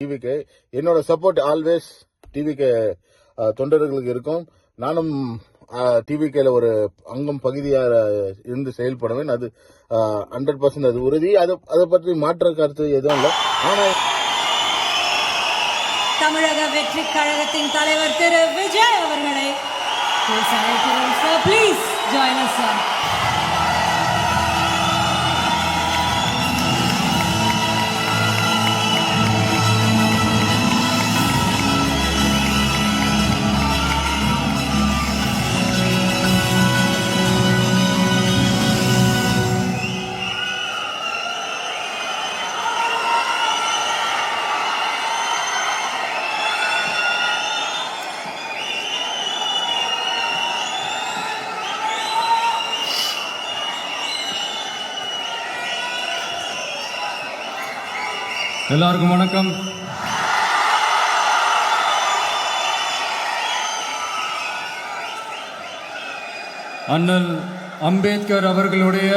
டிவிக்கு என்னோட support always டிவிக்கு தொண்டர்களுக்கு இருக்கும். நானும் டிவிகேல ஒரு அங்கம் பகுதியாக இருந்து செயல்படுவேன். அது 100% அது உறுதி. அதை பற்றி மாற்ற கருத்து எதுவும் இல்லை. ஆனால் தமிழக வெற்றி கழகத்தின் தலைவர் திரு விஜய் அவர்களை ப்ளீஸ் ஜாயின் us sir. எல்லாருக்கும் வணக்கம். அண்ணல் அம்பேத்கர் அவர்களுடைய